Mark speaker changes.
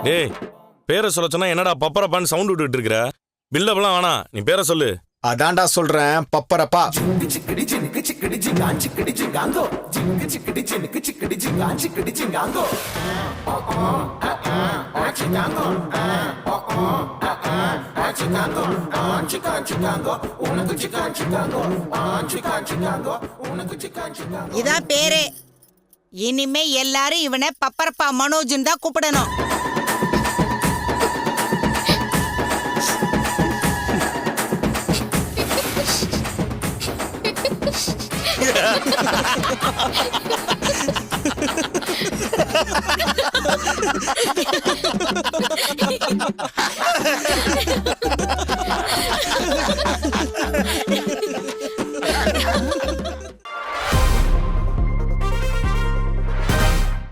Speaker 1: டேய் பேரை சொல்ல சொன்னா என்னடா பப்பரப்பான்னு சவுண்ட் விட்டுட்டு இருக்கிற? பில்லப்லாம் வேணாம், நீ பேரை சொல்லு.
Speaker 2: அதான்டா சொல்றேன், பப்பரப்பா.
Speaker 3: இதான் பேரு. இனிமே எல்லாரும் இவனை பப்பரப்பா மனோஜன் தான் கூப்பிடணும்.